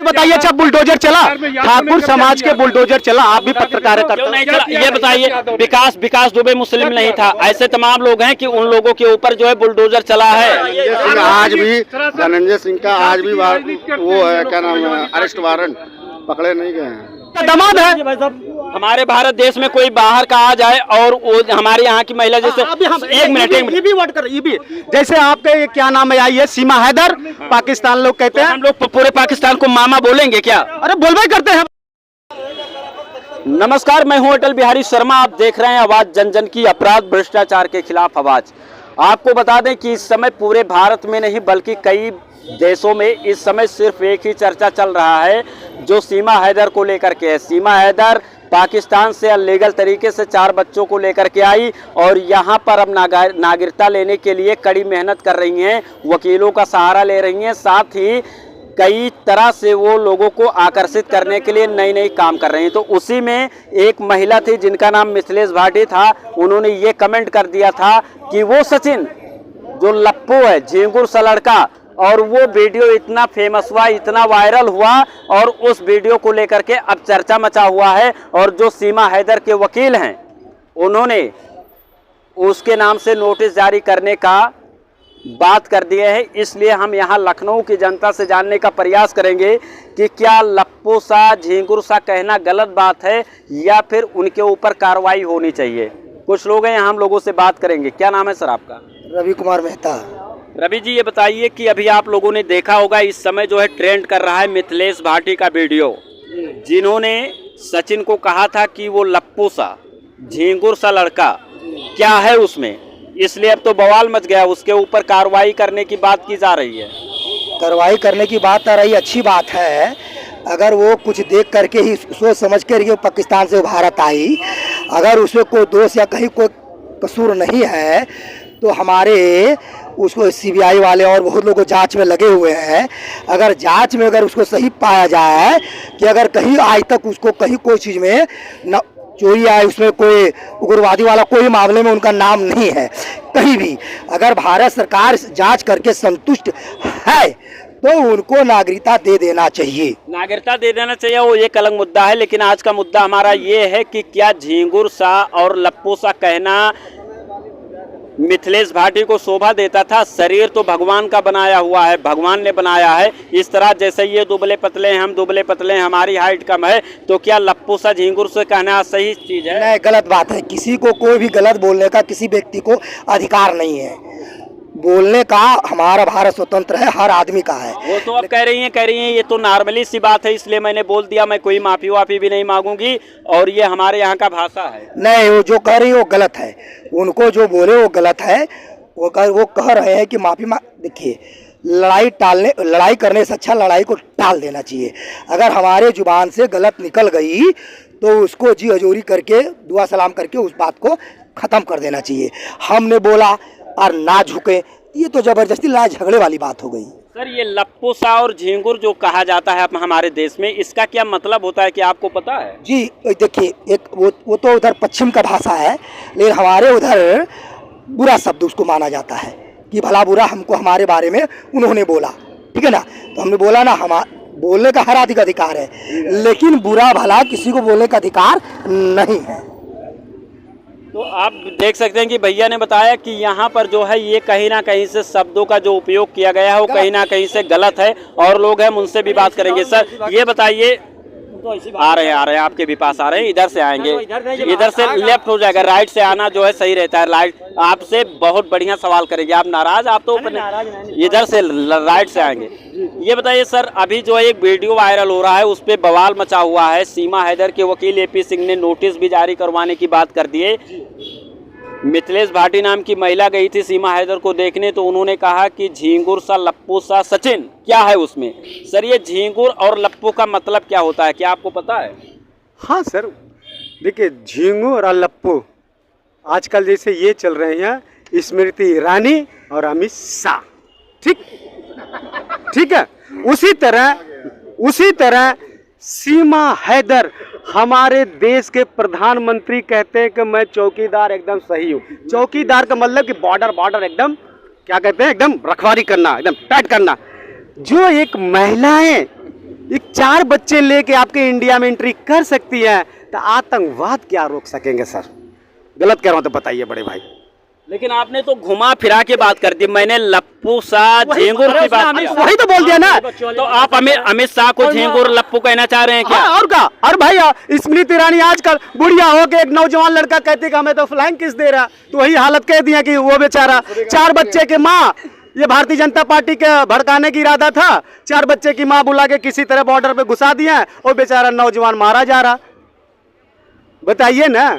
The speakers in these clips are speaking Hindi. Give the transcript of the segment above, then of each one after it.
बताइए, अच्छा बुलडोजर चला, ठाकुर समाज के बुलडोजर चला, आप भी पत्रकार क्यों नहीं चला ये बताइए। विकास दुबे मुस्लिम नहीं था, ऐसे तमाम लोग हैं कि उन लोगों के ऊपर जो है बुलडोजर चला है। आज भी धनंजय सिंह का आज भी वो है, क्या नाम है, अरेस्ट वारंट, पकड़े नहीं गए हैं। दमाद है। हमारे भारत देश में कोई बाहर का आ जाए और वो हमारे यहाँ की महिला जैसे एक मिनट ये भी वर्ड कर, ये भी जैसे आपके क्या नाम है, आई है सीमा हैदर, पाकिस्तान लोग कहते हैं, हम लोग पूरे पाकिस्तान को मामा बोलेंगे क्या? अरे बोलबे करते हैं। नमस्कार, मैं हूं अटल बिहारी शर्मा, आप देख रहे हैं आवाज जन जन की, अपराध भ्रष्टाचार के खिलाफ आवाज। आपको बता दें कि इस समय पूरे भारत में नहीं बल्कि कई देशों में इस समय सिर्फ एक ही चर्चा चल रहा है जो सीमा हैदर को लेकर के है। सीमा हैदर पाकिस्तान से अनलीगल तरीके से 4 बच्चों को लेकर के आई और यहाँ पर अब नागरिकता लेने के लिए कड़ी मेहनत कर रही हैं, वकीलों का सहारा ले रही हैं, साथ ही कई तरह से वो लोगों को आकर्षित करने के लिए नई काम कर रहे हैं। तो उसी में एक महिला थी जिनका नाम मिथिलेश भाटी था, उन्होंने ये कमेंट कर दिया था कि वो सचिन जो लप्पू है, झिंगुर सा लड़का, और वो वीडियो इतना फेमस हुआ, इतना वायरल हुआ और उस वीडियो को लेकर के अब चर्चा मचा हुआ है। और जो सीमा हैदर के वकील हैं उन्होंने उसके नाम से नोटिस जारी करने का बात कर दिए है। इसलिए हम यहाँ लखनऊ की जनता से जानने का प्रयास करेंगे कि क्या लप्पू सा, झिंगुर सा कहना गलत बात है या फिर उनके ऊपर कार्रवाई होनी चाहिए। कुछ लोग हैं यहाँ, हम लोगों से बात करेंगे। क्या नाम है सर आपका? रवि कुमार मेहता। रवि जी, ये बताइए कि अभी आप लोगों ने देखा होगा इस समय जो है ट्रेंड कर रहा है मिथिलेश भाटी का वीडियो, जिन्होंने सचिन को कहा था कि वो लप्पू सा, झिंगुर सा लड़का, क्या है उसमें, इसलिए अब तो बवाल मच गया। उसके ऊपर कार्रवाई करने की बात की जा रही है। कार्रवाई करने की बात आ रही, अच्छी बात है। अगर वो कुछ देख करके ही सोच समझ कर पाकिस्तान से भारत आई, अगर उसमें कोई दोष या कहीं कोई कसूर नहीं है तो हमारे उसको सीबीआई वाले और बहुत लोग जांच में लगे हुए हैं। अगर जांच में अगर उसको सही पाया जाए कि अगर कहीं आज तक उसको कहीं कोई चीज़ में न चोरी आए, उसमें कोई उग्रवादी वाला कोई मामले में उनका नाम नहीं है कहीं भी, अगर भारत सरकार जांच करके संतुष्ट है तो उनको नागरिकता दे देना चाहिए। नागरिकता दे देना चाहिए, वो एक अलग मुद्दा है। लेकिन आज का मुद्दा हमारा ये है कि क्या झिंगुर सा और लप्पू सा कहना मिथिलेश भाटी को शोभा देता था? शरीर तो भगवान का बनाया हुआ है, भगवान ने बनाया है। इस तरह जैसे ये दुबले पतले हैं, हम दुबले पतले हैं, हमारी हाइट कम है, तो क्या लप्पू सा, झिंगुर से कहना सही चीज है? नहीं, गलत बात है। किसी को कोई भी गलत बोलने का किसी व्यक्ति को अधिकार नहीं है। बोलने का हमारा भारत स्वतंत्र है, हर आदमी का है। वो तो अब कह रही हैं ये तो नॉर्मली सी बात है, इसलिए मैंने बोल दिया, मैं कोई माफी वाफी भी नहीं मांगूंगी और ये हमारे यहाँ का भाषा है। नहीं, वो जो कह रही है वो गलत है, उनको जो बोले वो गलत है। वो कह रहे हैं कि माफी देखिए, लड़ाई करने से अच्छा लड़ाई को टाल देना चाहिए। अगर हमारे जुबान से गलत निकल गई तो उसको जी हजूरी करके, दुआ सलाम करके उस बात को ख़त्म कर देना चाहिए। हमने बोला और ना झुके, ये तो जबरदस्ती लड़ाई झगड़े वाली बात हो गई। सर, ये लप्पू सा और झिंगुर जो कहा जाता है हमारे देश में, इसका क्या मतलब होता है कि आपको पता है? जी देखिए, एक वो तो उधर पश्चिम का भाषा है, लेकिन हमारे उधर बुरा शब्द उसको माना जाता है कि भला बुरा हमको हमारे बारे में उन्होंने बोला, ठीक है ना, तो हमने बोला ना, हम बोलने का हर आदमी का अधिकार है, लेकिन बुरा भला किसी को बोलने का अधिकार नहीं है। तो आप देख सकते हैं कि भैया ने बताया कि यहाँ पर जो है ये कहीं ना कहीं से शब्दों का जो उपयोग किया गया है वो कहीं ना कहीं से गलत है, और लोग हैं उनसे भी बात करेंगे। सर, ये बताइए, आ रहे हैं आपके भी पास आ रहे हैं, इधर से आएंगे, इधर से लेफ्ट हो जाएगा, राइट से आना जो है सही रहता है। राइट, आपसे बहुत बढ़िया सवाल करेंगे। आप नाराज? आप तो इधर से राइट से आएंगे। ये बताइए सर, अभी जो है एक वीडियो वायरल हो रहा है, उस पर बवाल मचा हुआ है। सीमा हैदर के वकील एपी सिंह ने नोटिस भी जारी करवाने की बात कर दी है। मिथिलेश भाटी नाम की महिला गई थी सीमा हैदर को देखने, तो उन्होंने कहा कि झिंगुर सा, लप्पू सा, सचिन क्या है उसमें। सर, ये झिंगुर और लप्पू का मतलब क्या होता है, क्या आपको पता है? हाँ सर, देखिए, झिंगुर और लप्पू आजकल जैसे ये चल रहे हैं, स्मृति ईरानी और अमित शाह, ठीक है, उसी तरह सीमा हैदर हमारे देश के प्रधानमंत्री कहते हैं कि मैं चौकीदार एकदम सही हूँ। चौकीदार का मतलब कि बॉर्डर एकदम, क्या कहते हैं, एकदम रखवाली करना, एकदम टाइट करना। जो एक महिलाएं एक 4 बच्चे लेके आपके इंडिया में एंट्री कर सकती है, तो आतंकवाद क्या रोक सकेंगे सर? गलत कह रहा हूं तो बताइए बड़े भाई। लेकिन आपने तो घुमा फिरा के बात कर दी, मैंने लप्पू शाह झिंगुर की बात की। वही तो बोल दिया ना। तो आप अमित शाह को झिंगुर लप्पू कहना चाह रहे हैं क्या? हाँ, और क्या? और भाई स्मृति ईरानी आजकल बुढ़िया हो के एक नौजवान लड़का कहती कि हमें तो फ्लाइंग किस दे रहा, तो वही हालत कह दिया कि वो बेचारा 4 बच्चे के माँ, ये भारतीय जनता पार्टी के भड़काने की इरादा था, 4 बच्चे की माँ बुला के किसी तरह बॉर्डर पे घुसा दिया और बेचारा नौजवान मारा जा रहा। बताइए ना।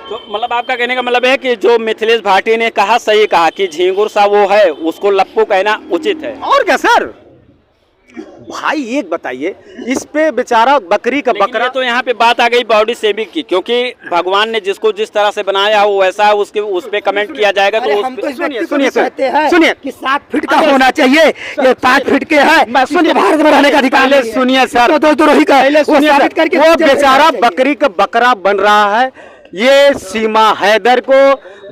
तो मतलब आपका कहने का मतलब है कि जो मिथिलेश भाटी ने कहा सही कहा कि झिंगुर सा वो है, उसको लप्पू कहना उचित है। और क्या सर? भाई एक बताइए, इस पे बेचारा बकरी का बकरा। तो यहाँ पे बात आ गई बॉडी शेविंग की, क्योंकि भगवान ने जिसको जिस तरह से बनाया हो वैसा है, उसके उस पे कमेंट किया जाएगा। तो हम तो सुनिए सुनिए कि 7 फीट का होना चाहिए, ये 5 फीट के है, सुनिए भारत में रहने का अधिकार है। सुनिए सर, तो रोही का वो बेचारा बकरी का बकरा बन रहा है। ये सीमा हैदर को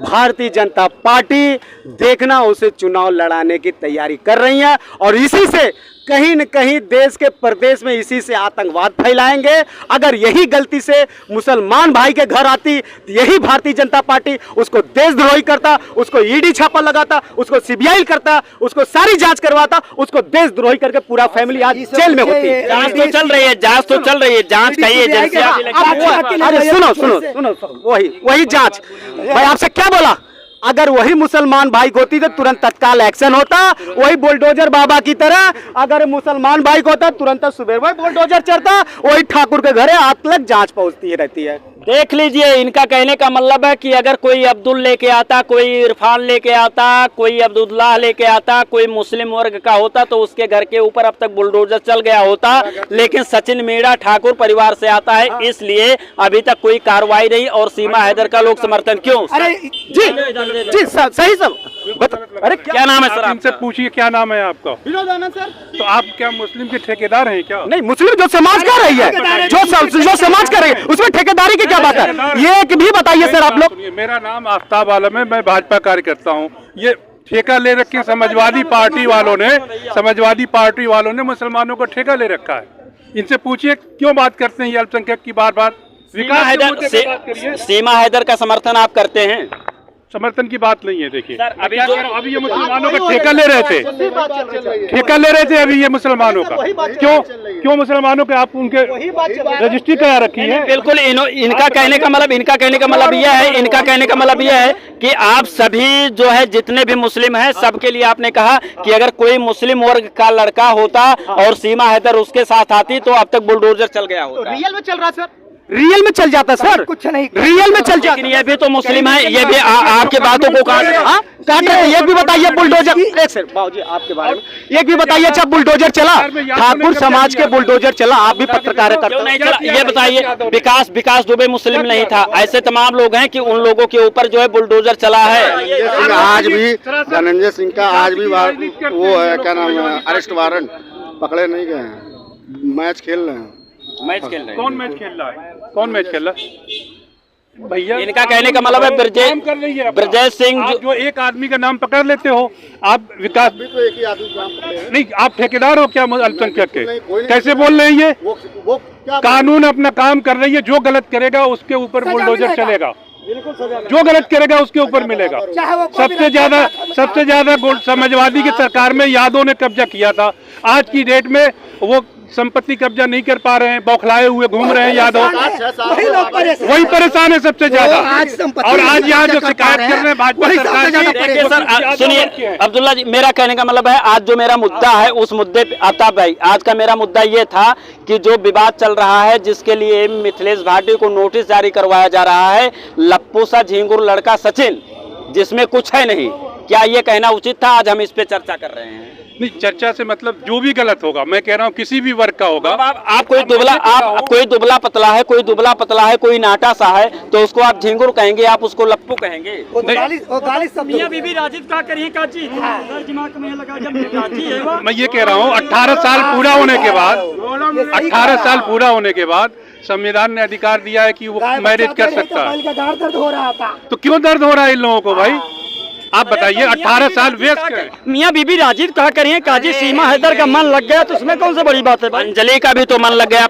भारतीय जनता पार्टी देखना, उसे चुनाव लड़ाने की तैयारी कर रही है और इसी से कहीं न कहीं देश के प्रदेश में इसी से आतंकवाद फैलाएंगे। अगर यही गलती से मुसलमान भाई के घर आती, तो यही भारतीय जनता पार्टी उसको देशद्रोही करता, उसको ईडी छापा लगाता, उसको सीबीआई करता, उसको सारी जांच करवाता, उसको देशद्रोही करके पूरा फैमिली आज जेल में होती। जांच तो चल रही है, जांच तो चल रही है, जांच कई एजेंसियां। अरे सुनो सुनो सुनो, वही जांच। भाई आपसे क्या बोला? अगर वही मुसलमान भाई को होती तो तुरंत तत्काल एक्शन होता, वही बुलडोजर बाबा की तरह अगर मुसलमान भाई को होता तुरंत सुबह वही बुलडोजर चढ़ता, वही ठाकुर के घरे आज तक जांच पहुंचती रहती है। देख लीजिए, इनका कहने का मतलब है कि अगर कोई अब्दुल लेके आता, कोई इरफान लेके आता, कोई अब्दुल्लाह लेके आता, कोई मुस्लिम वर्ग का होता तो उसके घर के ऊपर अब तक बुलडोजर चल गया होता। लेकिन सचिन मीणा ठाकुर परिवार से आता है, इसलिए अभी तक कोई कार्रवाई नहीं। और सीमा हैदर का लोग समर्थन क्यों? अरे जी सही सब। अरे क्या नाम है सर? इनसे पूछिए क्या नाम है आपका? विनोद आनंद सर। तो आप क्या मुस्लिम के ठेकेदार हैं क्या? नहीं, मुस्लिम जो समाज कर रही है, जो समाज कर रही है उसमें ठेकेदारी की क्या बात है? ये भी बताइए सर आप लोग। मेरा नाम आफ्ताब आलम है, मैं भाजपा कार्यकर्ता हूँ। ये ठेका ले रखे समाजवादी पार्टी वालों ने मुसलमानों को ठेका ले रखा है। इनसे पूछिए क्यों बात करते हैं ये अल्पसंख्यक की बार बार? सीमा हैदर का समर्थन आप करते हैं? समर्थन की बात नहीं है। देखिए सर, अभी ये मुसलमानों का ठेका ले रहे थे, अभी ये मुसलमानों का क्यों मुसलमानों के आप उनके रजिस्ट्री करा रखी है? बिल्कुल। इनका कहने का मतलब यह है कि आप सभी जो है जितने भी मुस्लिम हैं सबके लिए आपने कहा कि अगर कोई मुस्लिम वर्ग का लड़का होता और सीमा हैदर उसके साथ आती तो अब तक बुलडोजर चल गया होता। रियल में चल रहा सर, रियल में चल जाता सर, कुछ नहीं रियल में चल जाता। लेकिन ये भी तो मुस्लिम है, ये भी आपके बातों को काट रहे हैं। एक भी बताइए बुलडोजर, एक सेकंड बाबूजी आपके बारे में एक भी बताइए। अच्छा बुलडोजर चला, ठाकुर समाज के बुलडोजर चला, आप भी पत्रकार नहीं चला? ये बताइए, विकास दुबे मुस्लिम नहीं था, ऐसे तमाम लोग हैं कि उन लोगों के ऊपर जो है बुलडोजर चला है। आज भी धनंजय सिंह का आज भी वो है क्या नाम है, अरेस्ट वारंट, पकड़े नहीं गए हैं, मैच खेल रहे हैं। कौन मैच खेल रहा है? कौन मैच खेल रहा है भैया? इनका कहने का मतलब है ब्रजेश सिंह जो एक आदमी का नाम पकड़ लेते हो आप। विकास तो एक ही आदमी का नाम पकड़े हैं। नहीं, आप ठेकेदार हो क्या अल्पसंख्यक के? कैसे बोल रहे हैं ये? वो क्या कानून अपना काम कर रही है, जो गलत करेगा उसके ऊपर बुलडोजर चलेगा, जो गलत करेगा उसके ऊपर मिलेगा। सबसे ज्यादा समाजवादी की सरकार में यादव ने कब्जा किया था, आज की डेट में वो संपत्ति कब्जा नहीं कर पा रहे हैं, बौखलाए हुए घूम रहे हैं यादव। वही परेशान है सबसे ज्यादा। और आज यहाँ जो शिकायत कर रहे हैं भाजपा सरकार की। सुनिए अब्दुल्ला जी, मेरा कहने का मतलब है आज जो मेरा मुद्दा है उस मुद्दे पे आफ्ताब भाई, आज का मेरा मुद्दा ये था कि जो विवाद चल रहा है जिसके लिए मिथिलेश भाटी को नोटिस जारी करवाया जा रहा है, लप्पू सा झिंगुर लड़का सचिन जिसमें कुछ है नहीं, क्या ये कहना उचित था? आज हम इस पे चर्चा कर रहे हैं। नहीं, चर्चा से मतलब जो भी गलत होगा, मैं कह रहा हूँ किसी भी वर्ग का होगा। आप कोई दुबला पतला है, कोई नाटा सा है तो उसको आप झिंगुर कहेंगे, आप उसको लप्पू कहेंगे? बीबी राजीव का करिए काजी दिमाग में लगा जब काजी है। मैं ये कह रहा हूँ 18 साल पूरा होने के बाद संविधान ने अधिकार दिया है कि वो मैरिज कर सकता है। दर्द हो रहा था तो क्यों दर्द हो रहा है इन लोगों को भाई? आप बताइए 18 साल वेस्ट गए। मियाँ बीबी राजी क्या करिए काजी, सीमा हैदर का मन लग गया तो उसमें कौन सी बड़ी बात है भाई। अंजलि का भी तो मन लग गया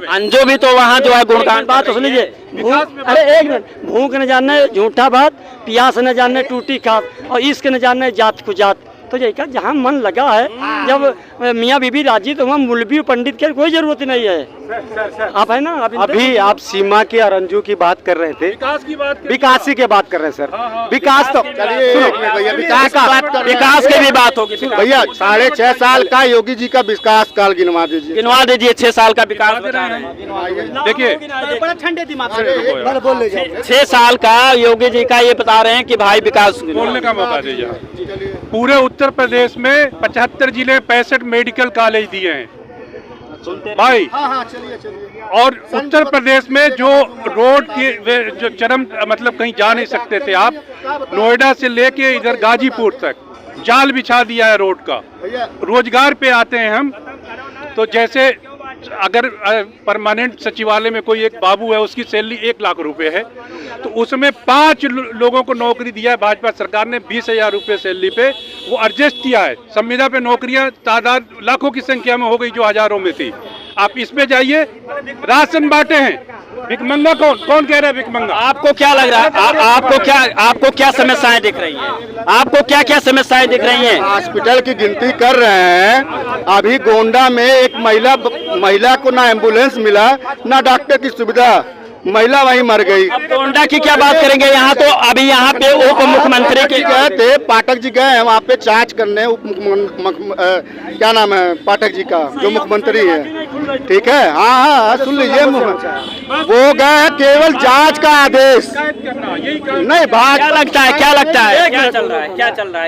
अंजो भी तो वहाँ जो है गुणगान। बात तो सुनिए, अरे एक मिनट, भूख न जानने झूठा बात, प्यास न जानने टूटी खात, और इश्क न जानने जात को जात। तो यही का जहाँ मन लगा है, जब मियाँ बीबी राजी तो वहाँ मौलवी पंडित की कोई जरूरत नहीं है। आप है ना, अभी आप सीमा की और अंजू की बात कर रहे थे, विकास की बात, विकासी के बात कर रहे हैं सर। विकास तो भैया विकास की भी बात होगी भैया 6.5 साल का योगी जी का विकास काल गिनवा दीजिए। गिनवा दीजिए 6 साल का विकास। देखिए ठंडे दिमाग बोल ले जाओ। 6 साल का योगी जी का ये बता रहे हैं कि भाई विकास बोलने का मौका दीजिए। पूरे उत्तर प्रदेश में 75 जिले 65 मेडिकल कॉलेज दिए हैं भाई। और उत्तर प्रदेश में जो रोड के जो चरम मतलब कहीं जा नहीं सकते थे आप, नोएडा से लेके इधर गाजीपुर तक जाल बिछा दिया है रोड का। रोजगार पे आते हैं हम, तो जैसे अगर परमानेंट सचिवालय में कोई एक बाबू है, उसकी सैलरी 1 लाख रुपए है, तो उसमें 5 लोगों को नौकरी दिया है भाजपा सरकार ने 20,000 रुपये सैलरी पे, वो एडजस्ट किया है। संविदा पे नौकरियां तादाद लाखों की संख्या में हो गई जो हजारों में थी। आप इसमें जाइए, राशन बांटे हैं। भिकमंगा कौन कह रहा है भिकमंगा? आपको क्या लग रहा है? आपको क्या समस्याएं दिख रही हैं? आपको क्या समस्याएं दिख रही हैं? हॉस्पिटल की गिनती कर रहे हैं। अभी गोंडा में एक महिला को ना एम्बुलेंस मिला, ना डॉक्टर की सुविधा, महिला वहीं मर गई। अब गोंडा की क्या बात करेंगे? यहाँ तो अभी यहाँ पे उप मुख्यमंत्री के गए थे, पाठक जी गए हैं वहाँ पे जांच करने। क्या नाम है पाठक जी का, जो मुख्यमंत्री है, ठीक है, हाँ सुन लीजिए, वो गए केवल जांच का आदेश नहीं। क्या लगता है क्या लगता है क्या चल रहा है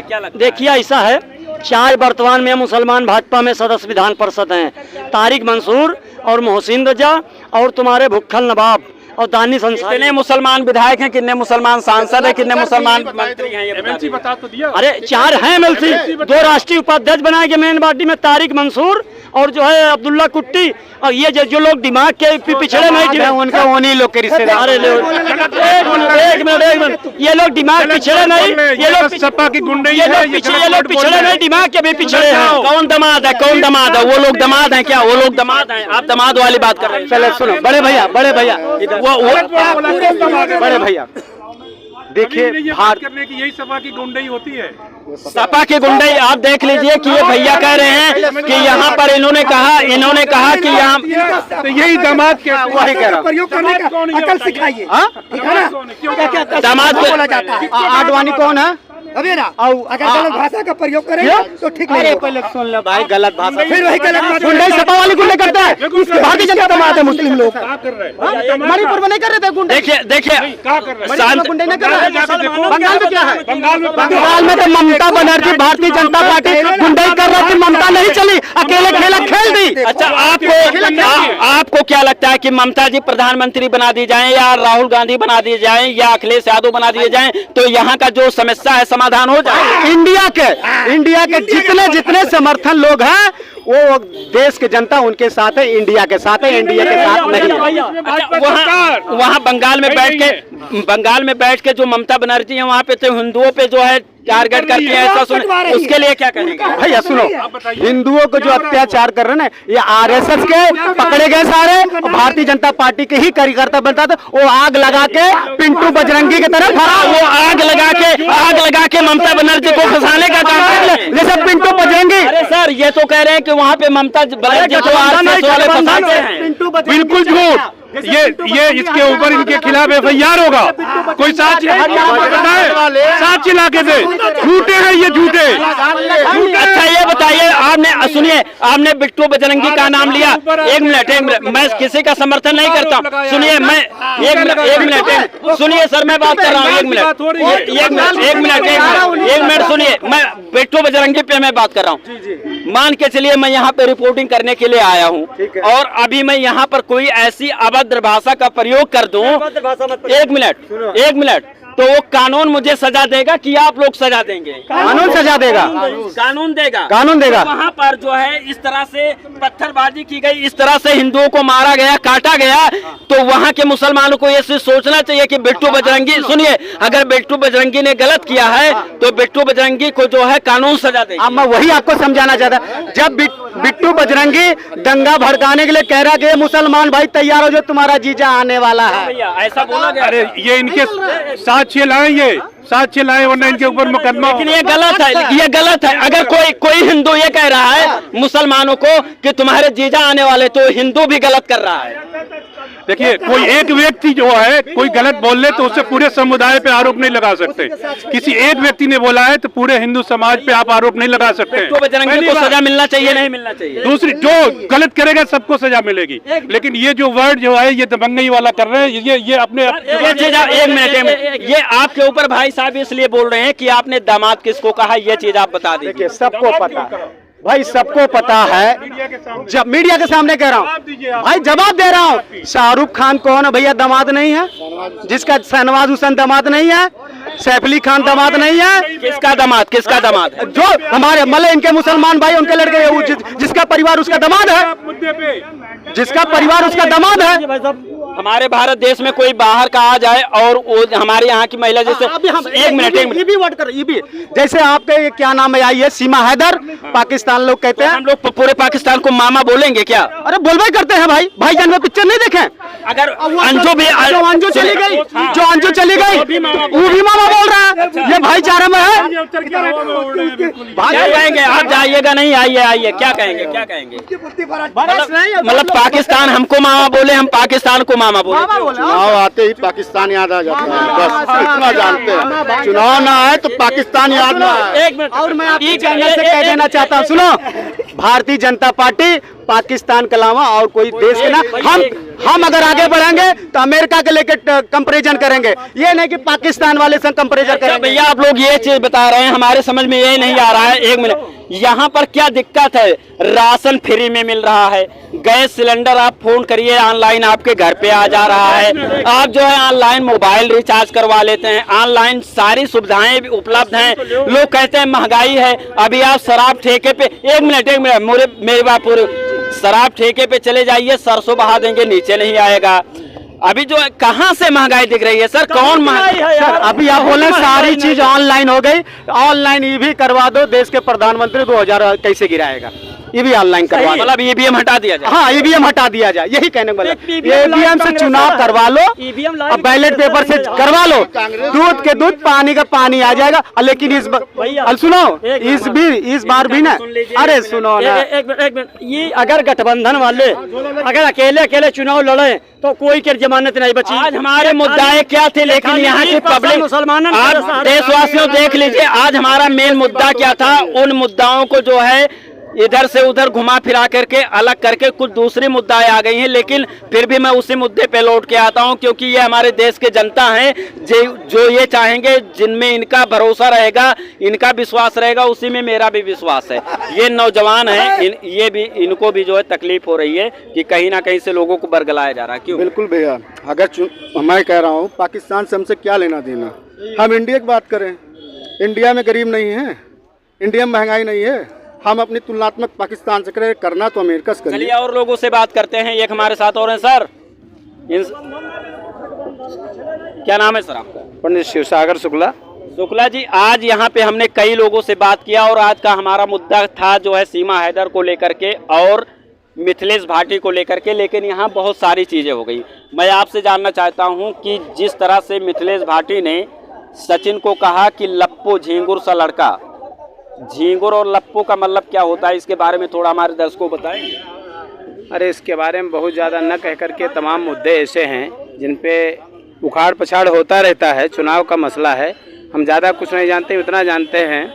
क्या लगता है? देखिए ऐसा है, 4 वर्तमान में मुसलमान भाजपा में सदस्य विधान परिषद हैं, तारिक मंसूर और मोहसिन रजा और तुम्हारे भुक्खल नवाब और दानी संसार। कितने मुसलमान विधायक हैं, कितने मुसलमान सांसद हैं, कितने मुसलमान मंत्री हैं, ये MLC बता तो दिया। अरे 4 हैं MLC, 2 राष्ट्रीय उपाध्यक्ष बनाए गए मेन पार्टी में, तारिक मंसूर और जो है अब्दुल्ला कुट्टी। और ये जो लोग दिमाग के पिछड़े नहीं, उनका उन्हीं लोग के रिश्तेदार। अरे एक मिनट, ये लोग दिमाग पिछड़े नहीं, ये लोग सपा की गुंडे, ये लोग पिछड़े नहीं, दिमाग के भी पिछड़े हैं। कौन दमाद है? वो लोग दमाद हैं क्या? वो लोग दमाद हैं? आप दमाद वाली बात कर रहे हैं। चलो सुनो, बड़े भैया बड़े भैया देखिए, बात करने की यही सपा की गुंडई होती है। सपा के गुंडे आप देख लीजिए कि ये भैया कह रहे हैं कि यहाँ पर इन्होंने कहा कि यहाँ तो यही दामाद के वही कह रहा हूँ। प्रयोग करने का अकल सिखाइए, ठीक है ना? दामाद बोला जाता है आडवाणी कौन है? अबे ना, अगर गलत भाषा का प्रयोग करेंगे तो ठीक नहीं होगा। पहले सुन लो भाई, गलत भाषा फिर वही गलत बात गुंडे सपा वाली गुंडे करता है, भारतीय जनता दमाद है मुस्लिम लोग। कर रहे मणिपुर में नहीं कर रहे थे गुंडे? देखिए क्या कर रहे शांत गुंडे नहीं कर रहे। बंगाल में क्या है? बंगाल में तो ममता बनर्जी भारतीय जनता पार्टी गुंडई कर रही थी, ममता नहीं चली, अकेले खेल दी। अच्छा, आपको क्या लगता है कि ममता जी प्रधानमंत्री बना दी जाएं या राहुल गांधी बना दिए जाएं या अखिलेश यादव बना दिए जाएं तो यहाँ का जो समस्या है समाधान हो जाए? इंडिया के जितने समर्थन लोग हैं, वो देश के जनता उनके साथ है, इंडिया के साथ है, इंडिया के साथ नहीं है। वहाँ बंगाल में बैठ के जो ममता बनर्जी है वहाँ पे तो हिंदुओं पे जो है टारगेट करती है, ऐसा सुन, उसके लिए क्या कहेंगे? भैया सुनो, हिंदुओं को जो अत्याचार कर रहे हैं ना, ये RSS के पकड़े गए सारे, भारतीय जनता पार्टी के ही कार्यकर्ता बनता था। वो आग लगा के पिंटू बजरंगी की तरफ वो आग लगा के ममता बनर्जी को फंसाने का काम कर ले, जैसे पिंटू बजरंगी। अरे सर, ये तो कह रहे हैं कि वहाँ पे ममता बनर्जी को RSS वाले फंसाते हैं। बिल्कुल झूठ। ये इसके ऊपर इनके खिलाफ FIR होगा। कोई साक्षी ला के दे, झूठे हैं ये, झूठे। अच्छा ये बताइए, आपने बिट्टू बजरंगी का नाम लिया। एक मिनट, मैं किसी का समर्थन नहीं करता हूँ। सुनिए, मैं एक मिनट सुनिए सर, मैं बात कर रहा हूँ। एक मिनट सुनिए, मैं बिट्टू बजरंगी पे मैं बात कर रहा हूँ। मान के चलिए मैं यहाँ पे रिपोर्टिंग करने के लिए आया हूँ और अभी मैं यहाँ पर कोई ऐसी अभद्र भाषा का प्रयोग कर दूं। एक मिनट तो वो कानून मुझे सजा देगा कि आप लोग सजा देंगे? कानून सजा देगा, कानून देगा, कानून देगा। तो वहाँ पर जो है इस तरह से पत्थरबाजी की गई, इस तरह से हिंदुओं को मारा गया, काटा गया, तो वहाँ के मुसलमानों को ये सोचना चाहिए कि बिट्टू बजरंगी, सुनिए, अगर बिट्टू बजरंगी ने गलत किया है तो बिट्टू बजरंगी को जो है कानून सजा देगा। अब मैं वही आपको समझाना चाहता, जब बिट्टू बजरंगी दंगा भड़काने के लिए कह रहा कि मुसलमान भाई तैयार हो, जो तुम्हारा जीजा आने वाला है, भैया ऐसा बोला गया। अरे ये इनके साक्ष्य लाए, ये साक्ष्य लाए, वरना इनके ऊपर मुकदमा। लेकिन ये गलत है, ये गलत है। अगर कोई हिंदू ये कह रहा है मुसलमानों को कि तुम्हारे जीजा आने वाले, तो हिंदू भी गलत कर रहा है। देखिए, कोई एक व्यक्ति जो है कोई गलत बोल ले तो उससे पूरे समुदाय पे आरोप नहीं लगा सकते। किसी एक व्यक्ति ने बोला है तो पूरे हिंदू समाज पे आप आरोप नहीं लगा सकते। बिट्टू बजरंगी को सजा मिलना चाहिए, नहीं मिलना चाहिए? दूसरी, जो गलत करेगा सबको सजा मिलेगी, लेकिन ये जो वर्ड जो है ये दबंगई वाला कर रहे हैं, ये अपने ये चीज एक मिनट, ये आपके ऊपर भाई साहब इसलिए बोल रहे हैं कि आपने दामाद किसको कहा, ये चीज आप बता दीजिए। देखिए सबको पता है भाई, सबको पता है। जब मीडिया के सामने कह रहा हूँ भाई, जवाब दे रहा हूँ, शाहरुख खान कौन है भैया? दामाद नहीं है? जिसका शहनवाज हुसैन दामाद नहीं है? सैफ अली खान दामाद नहीं है? किसका दामाद, किसका दामाद? जो हमारे मतलब इनके मुसलमान भाई, उनके लड़के, जिसका परिवार उसका दामाद है, जिसका परिवार उसका दामाद है। हमारे भारत देश में कोई बाहर का आ जाए और वो हमारे यहाँ की महिला, जैसे एक मिनट ये भी वर्ड कर, ये भी जैसे आपके क्या नाम है, आई है सीमा हैदर, पाकिस्तान लोग कहते हैं, हम लोग पूरे पाकिस्तान को मामा बोलेंगे क्या? अरे बोलबे करते हैं भाई, भाईजान में पिक्चर नहीं देखे? अगर अंजू भी, जो अंजू चली गई, जो अंजू चली गई, वो भी मामा बोल रहा है, ये भाईचारा में है। क्या कहेंगे आप? जाइएगा नहीं, आइए आइए, क्या कहेंगे, क्या कहेंगे? मतलब पाकिस्तान हमको मामा बोले, हम पाकिस्तान को मामा बोले। चुनाव आते ही पाकिस्तान याद आ जाता है, बस इतना जानते हैं। चुनाव ना आए तो पाकिस्तान याद ना आए। एक मिनट, और मैं आपके चैनल से कह देना चाहता हूँ, सुनो, भारतीय जनता पार्टी पाकिस्तान के अलावा और कोई देश के ना, हम अगर आगे बढ़ेंगे तो अमेरिका के लेके कंपैरिजन करेंगे, ये नहीं कि पाकिस्तान वाले से कंपैरिजन करेंगे। भैया आप लोग ये चीज बता रहे हैं, हमारे समझ में ये नहीं आ रहा है। एक मिनट, यहाँ पर क्या दिक्कत है? राशन फ्री में मिल रहा है, गैस सिलेंडर आप फोन करिए ऑनलाइन आपके घर पे आ जा रहा है, आप जो है ऑनलाइन मोबाइल रिचार्ज करवा लेते हैं, ऑनलाइन सारी सुविधाएं भी उपलब्ध हैं। लोग कहते हैं महंगाई है, अभी आप शराब ठेके पे, एक मिनट मेरी बात पूरी, शराब ठेके पे चले जाइए, सरसों बहा देंगे, नीचे नहीं आएगा। अभी जो कहाँ से महंगाई दिख रही है सर? कौन महंगाई है यार? अभी आप बोले सारी चीज ऑनलाइन हो गई, ऑनलाइन ये भी करवा दो, देश के प्रधानमंत्री 2000 कैसे गिराएगा, ये भी ऑनलाइन करवा, मतलब ईवीएम हटा दिया जाए। हाँ ईवीएम हटा दिया जाए, यही कहने का मतलब, ईवीएम से चुनाव करवा लो, अब बैलेट पेपर से करवा लो, दूध के दूध पानी का पानी आ जाएगा। लेकिन इस बार सुनो, इस बार भी ना, अरे सुनो ना, एक मिनट, ये अगर गठबंधन वाले अगर अकेले अकेले चुनाव लड़े तो कोई की जमानत नहीं बची। आज हमारे मुद्दे क्या थे, लेकिन यहाँ की पब्लिक, मुसलमान, आप देशवासियों देख लीजिए, आज हमारा मेन मुद्दा क्या था, उन मुद्दाओं को जो है इधर से उधर घुमा फिरा करके अलग करके कुछ दूसरी मुद्दाएं आ गई हैं, लेकिन फिर भी मैं उसी मुद्दे पे लौट के आता हूं, क्योंकि ये हमारे देश के जनता हैं जो ये चाहेंगे, जिनमें इनका भरोसा रहेगा, इनका विश्वास रहेगा, उसी में मेरा भी विश्वास है। ये नौजवान हैं, ये भी, इनको भी जो है तकलीफ हो रही है कि कहीं ना कहीं से लोगों को बरगलाया जा रहा है। क्यों? बिल्कुल भैया, अगर मैं कह रहा हूँ पाकिस्तान से हमसे क्या लेना देना, हम इंडिया की बात करें, इंडिया में गरीब नहीं है, इंडिया में महंगाई नहीं है, हम अपनी तुलनात्मक पाकिस्तान से करें, करना तो अमेरिका से करिए। चलिए और लोगों से बात करते हैं, एक हमारे साथ और हैं सर, क्या नाम है सर आपका? पंडित शिवसागर शुक्ला जी, आज यहाँ पे हमने कई लोगों से बात किया और आज का हमारा मुद्दा था जो है सीमा हैदर को लेकर के और मिथिलेश भाटी को लेकर के, लेकिन यहाँ बहुत सारी चीज़ें हो गई। मैं आपसे जानना चाहता हूँ कि जिस तरह से मिथिलेश भाटी ने सचिन को कहा कि लप्पो झींगुर सा लड़का, झींगुर और लप्पो का मतलब क्या होता है, इसके बारे में थोड़ा हमारे दर्शकों को बताएं। अरे इसके बारे में बहुत ज़्यादा न कह करके तमाम मुद्दे ऐसे हैं जिन पे उखाड़ पछाड़ होता रहता है, चुनाव का मसला है, हम ज़्यादा कुछ नहीं जानते, उतना जानते हैं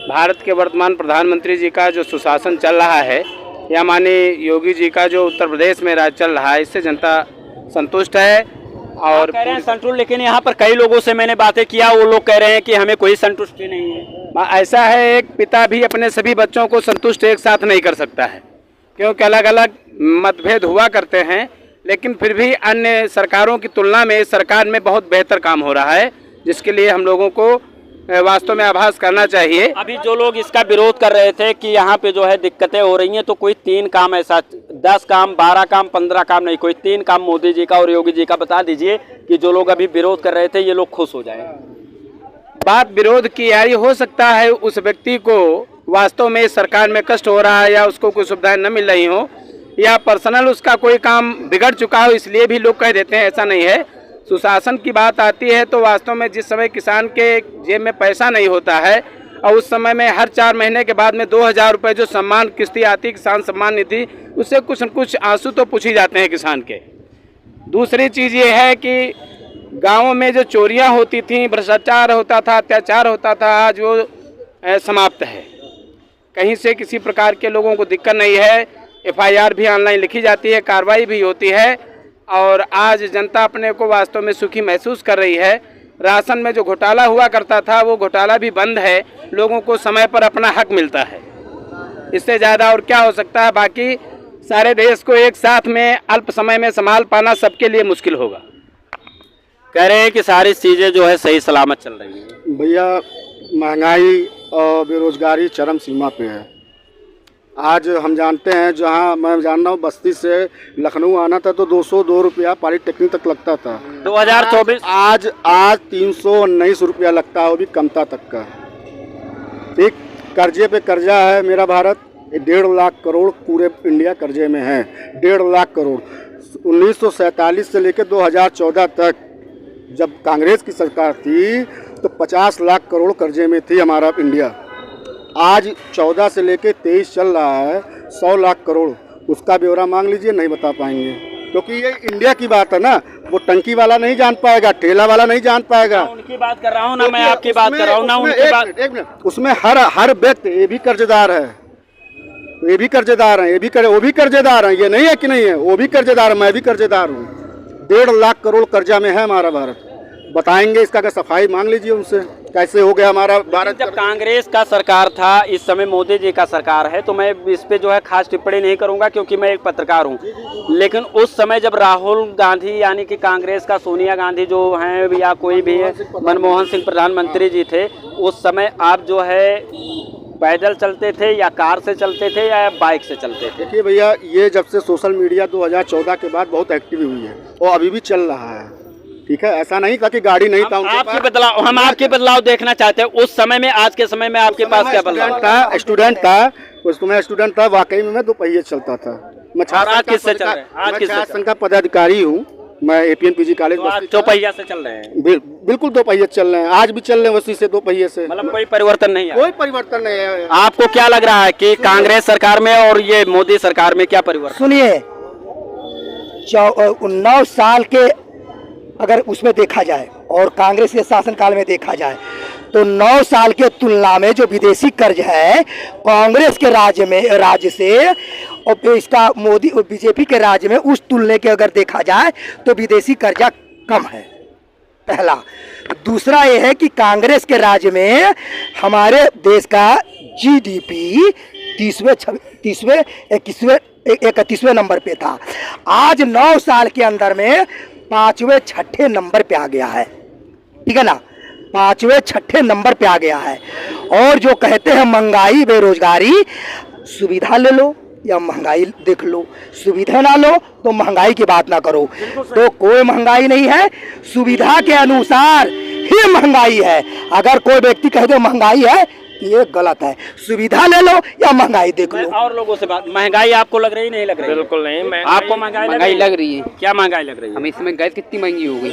भारत के वर्तमान प्रधानमंत्री जी का जो सुशासन चल रहा है, या माननीय योगी जी का जो उत्तर प्रदेश में राज चल रहा है, इससे जनता संतुष्ट है। और कह रहे हैं संतुष्ट, लेकिन यहाँ पर कई लोगों से मैंने बातें किया, वो लोग कह रहे हैं कि हमें कोई संतुष्टि नहीं है। ऐसा है, एक पिता भी अपने सभी बच्चों को संतुष्ट एक साथ नहीं कर सकता है, क्योंकि अलग अलग मतभेद हुआ करते हैं, लेकिन फिर भी अन्य सरकारों की तुलना में इस सरकार में बहुत बेहतर काम हो रहा है। जिसके लिए हम लोगों को वास्तव में आभास करना चाहिए। अभी जो लोग इसका विरोध कर रहे थे कि यहाँ पे जो है दिक्कतें हो रही हैं, तो कोई 3 काम ऐसा, 10 काम, 12 काम, 15 काम नहीं, कोई 3 काम मोदी जी का और योगी जी का बता दीजिए कि जो लोग अभी विरोध कर रहे थे ये लोग खुश हो जाएं। बात विरोध की यारी, हो सकता है उस व्यक्ति को वास्तव में सरकार में कष्ट हो रहा है या उसको कोई सुविधाएं न मिल रही हो या पर्सनल उसका कोई काम बिगड़ चुका हो, इसलिए भी लोग कह देते हैं, ऐसा नहीं है। सुशासन की बात आती है तो वास्तव में जिस समय किसान के जेब में पैसा नहीं होता है और उस समय में हर 4 महीने के बाद में 2000 रुपये जो सम्मान किस्ती आती है किसान सम्मान निधि, उससे कुछ न कुछ आंसू तो पूछ ही जाते हैं किसान के। दूसरी चीज़ ये है कि गाँवों में जो चोरियाँ होती थी, भ्रष्टाचार होता था, अत्याचार होता था, आज वो समाप्त है। कहीं से किसी प्रकार के लोगों को दिक्कत नहीं है। FIR भी ऑनलाइन लिखी जाती है, कार्रवाई भी होती है और आज जनता अपने को वास्तव में सुखी महसूस कर रही है। राशन में जो घोटाला हुआ करता था वो घोटाला भी बंद है, लोगों को समय पर अपना हक मिलता है। इससे ज़्यादा और क्या हो सकता है। बाकी सारे देश को एक साथ में अल्प समय में संभाल पाना सबके लिए मुश्किल होगा। कह रहे हैं कि सारी चीज़ें जो है सही सलामत चल रही हैं। भैया महंगाई और बेरोजगारी चरम सीमा पे है। आज हम जानते हैं, जहां मैं जान रहा हूँ, बस्ती से लखनऊ आना था तो 202 रुपया पॉलिटेक्निक तक लगता था। 2024 आज 319 रुपया लगता है, वो भी कमता तक का। एक कर्जे पे कर्जा है मेरा भारत, 1.5 लाख करोड़ पूरे इंडिया कर्जे में है। 1.5 लाख करोड़ 1947 से लेकर 2014 तक जब कांग्रेस की सरकार थी तो 50 लाख करोड़ कर्जे में थी हमारा इंडिया। आज 14 से लेकर 23 चल रहा है 100 लाख करोड़। उसका ब्यौरा मांग लीजिए, नहीं बता पाएंगे, क्योंकि ये इंडिया की बात है ना। वो टंकी वाला नहीं जान पाएगा, ठेला वाला नहीं जान पाएगा। उनकी बात कर रहा हूँ ना, मैं आपकी बात कर रहा हूँ ना, उनकी बात। एक मिनट, उसमें हर व्यक्ति, ये भी कर्जदार है, ये भी कर्जदार है, वो भी कर्जदार है। ये नहीं है कि नहीं है, वो भी कर्जदार है, मैं भी कर्जदार हूँ। 1.5 लाख करोड़ कर्जा में है हमारा भारत। बताएंगे इसका, क्या सफाई मांग लीजिए उनसे, कैसे हो गया हमारा भारत। जब कांग्रेस का सरकार था, इस समय मोदी जी का सरकार है, तो मैं इस पे जो है खास टिप्पणी नहीं करूंगा क्योंकि मैं एक पत्रकार हूं। लेकिन उस समय जब राहुल गांधी यानी कि कांग्रेस का सोनिया गांधी जो हैं या कोई भी है, मनमोहन सिंह प्रधानमंत्री जी थे, उस समय आप जो है पैदल चलते थे या कार से चलते थे या बाइक से चलते थे? देखिए भैया, ये जब से सोशल मीडिया 2014 के बाद बहुत एक्टिव हुई है और अभी भी चल रहा है। ठीक है, ऐसा नहीं था कि गाड़ी नहीं था उनके पास। हम आपके बदलाव देखना चाहते हैं। उस समय में, आज के समय में आपके पास क्या बदलाव था? स्टूडेंट था, उस समय स्टूडेंट था, वाकई में मैं 2 पहिए चलता था। मैं छात्र संघ का पदाधिकारी हूँ। मैं APN-PG कॉलेज 2 पहिया से चल रहे हैं। बिल्कुल 2 पहिए चल रहे हैं, आज भी चल रहे हैं उसी से 2 पहिए से। मतलब कोई परिवर्तन नहीं है? कोई परिवर्तन नहीं है। आपको क्या लग रहा है कि कांग्रेस सरकार में और ये मोदी सरकार में क्या परिवर्तन? सुनिए, 9 साल के अगर उसमें देखा जाए और कांग्रेस के शासनकाल में देखा जाए तो 9 साल के तुलना में जो विदेशी कर्ज है कांग्रेस के राज्य से और इसका मोदी और बीजेपी के राज्य में, उस तुलने के अगर देखा जाए तो विदेशी कर्जा कम है, पहला। दूसरा ये है कि कांग्रेस के राज्य में हमारे देश का GDP 31वें नंबर पे था। आज 9 साल के अंदर में 5वें-6ठे नंबर पे आ गया है। ठीक है ना, 5वें-6ठे नंबर पे आ गया है। और जो कहते हैं महंगाई बेरोजगारी, सुविधा ले लो या महंगाई देख लो, सुविधा ना लो तो महंगाई की बात ना करो। तो कोई महंगाई नहीं है, सुविधा के अनुसार ही महंगाई है। अगर कोई व्यक्ति कह दे महंगाई है, ये गलत है। सुविधा ले लो या महंगाई देख लो। और लोगों से बात, महंगाई आपको लग रही नहीं लग रही? बिल्कुल नहीं। आपको महंगाई लग रही है? क्या महंगाई लग रही है? हमें इसमें गैस कितनी महंगी हो गई।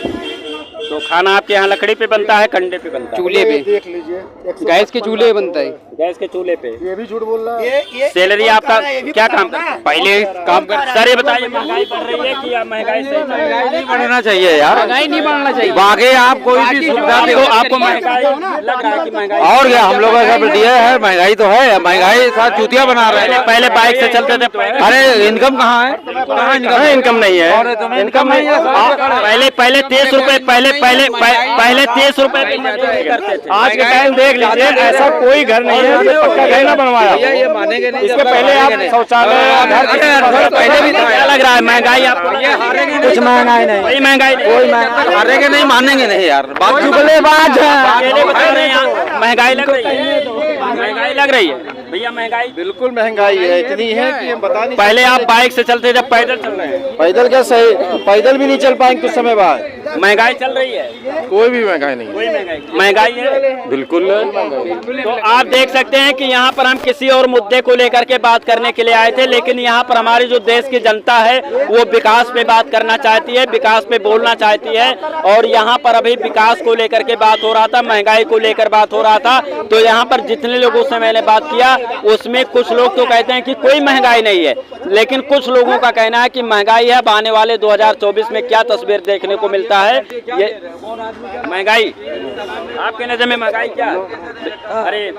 तो खाना आपके यहाँ लकड़ी पे बनता है, कंडे पे बनता है? चूल्हे पे। देख लीजिए, गैस के चूल्हे बनता है। गैस के चूल्हे पे। ये भी झूठ बोल रहा है। सैलरी आपका क्या काम करता है? पहले काम कर। सर ये बताइए, महंगाई बढ़ रही है कि या महंगाई सही? महंगाई नहीं बढ़ना चाहिए यार, महंगाई नहीं बढ़ना चाहिए। आगे आप कोई भी सुविधा दो, आपको महंगाई लग रहा है कि महंगाई और क्या हम लोगों का दिया है। महंगाई तो है, महंगाई साथ चूतिया बना रहे हैं। पहले बाइक से चलते थे। अरे इनकम कहाँ है? इनकम नहीं है, इनकम नहीं है। इनकम नहीं है। पहले 30 रुपए पहले 30 रुपए पे मजदूरी करते थे। आज के टाइम देख लीजिए, ऐसा कोई घर नहीं है जो पक्का घर ना बनवाया। ये मानेंगे नहीं। इसके पहले आप शौचालय पहले भी क्या लग रहा है महंगाई आपको? कुछ महंगाई नहीं, कोई महंगाई नहीं, कोई हारेंगे नहीं, मानेंगे नहीं यार। बात जुगलेबाज है। अकेले बता रहे हैं महंगाई लग रही है, महंगाई लग रही है भैया। महंगाई बिल्कुल महंगाई है, इतनी है कि हम बता नहीं। पहले आप बाइक से चलते थे, पैदल चल रहे हैं। पैदल क्या सही, पैदल भी नहीं चल पाएंगे कुछ समय बाद। महंगाई चल रही है, कोई भी महंगाई नहीं, कोई महंगाई है बिल्कुल। तो आप देख सकते हैं कि यहाँ पर हम किसी और मुद्दे को लेकर के बात करने के लिए आए थे, लेकिन यहाँ पर हमारी जो देश की जनता है वो विकास पे बात करना चाहती है, विकास पे बोलना चाहती है। और यहाँ पर अभी विकास को लेकर के बात हो रहा था, महंगाई को लेकर बात हो रहा था। तो यहाँ पर जितने लोगों से मैंने बात किया उसमें कुछ लोग तो कहते हैं कि कोई महंगाई नहीं है, लेकिन कुछ लोगों का कहना है कि महंगाई है। आने वाले 2024 में क्या तस्वीर देखने को मिलता है ये महंगाई, आपके नजर में महंगाई क्या? अरे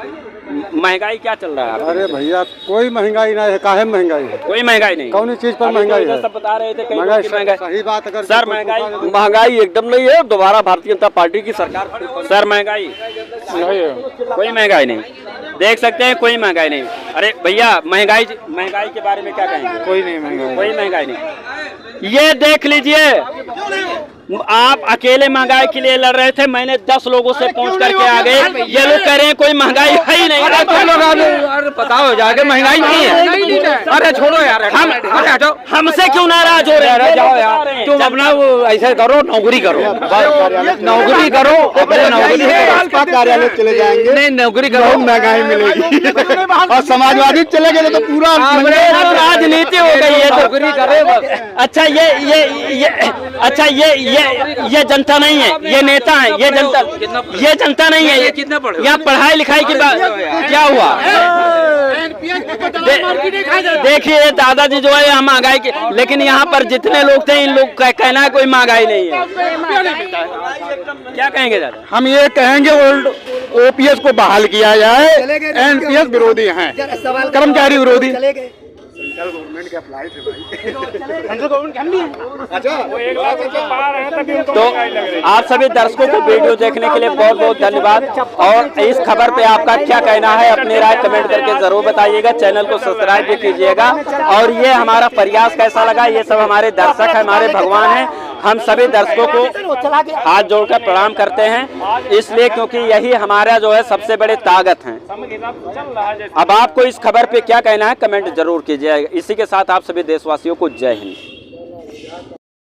महंगाई क्या चल रहा है? अरे भैया कोई महंगाई नहीं है, काहे महंगाई है? कोई महंगाई नहीं, कौन चीज पर महंगाई है? सब बता रहे थे कई लोग कि महंगाई। सही बात। अगर सर महंगाई एकदम नहीं है, दोबारा भारतीय जनता पार्टी की सरकार। सर महंगाई नहीं है, कोई महंगाई नहीं, देख सकते हैं कोई महंगाई नहीं। अरे भैया महंगाई के बारे में क्या कहेंगे? कोई नहीं महंगाई, कोई महंगाई नहीं। ये देख लीजिए, आप अकेले महंगाई के लिए लड़ रहे थे, मैंने 10 लोगों से पूछ करके आ गए, ये लोग कह रहे हैं कोई महंगाई है ही नहीं। अरे बताओ जाके महंगाई नहीं है। अरे छोड़ो यार, हमसे क्यों नाराज हो रहे हैं? जाओ यार, तुम अपना वो ऐसा करो, नौकरी करो, नौकरी करो, अपने नौकरी कार्यालय चले जाएंगे, नहीं नौकरी करो, महंगाई मिलेगी। और समाजवादी चले गए तो पूरा राजनीति हो गई है। नौकरी करे बस। अच्छा अच्छा ये जनता नहीं है, ये नेता है, ये जनता नहीं है। ये कितना पढ़े? यहाँ पढ़ाई लिखाई की बात क्या हुआ? देखिए दादाजी जो है यहाँ महंगाई की, लेकिन यहाँ पर जितने लोग थे इन लोग का कहना है कोई महंगाई नहीं है। क्या कहेंगे दादा? हम ये कहेंगे ओपीएस को बहाल किया जाए, एनपीएस विरोधी हैं, कर्मचारी विरोधी। तो आप सभी दर्शकों को वीडियो देखने के लिए बहुत बहुत धन्यवाद। और इस खबर पे आपका क्या कहना है अपनी राय कमेंट करके जरूर बताइएगा। चैनल को सब्सक्राइब भी कीजिएगा। और ये हमारा प्रयास कैसा लगा, ये सब हमारे दर्शक है, हमारे भगवान हैं। हम सभी दर्शकों को हाथ जोड़कर प्रणाम करते हैं, इसलिए क्योंकि यही हमारा जो है सबसे बड़े ताकत हैं। अब आपको इस खबर पे क्या कहना है कमेंट जरूर कीजिएगा। इसी के साथ आप सभी देशवासियों को जय हिंद।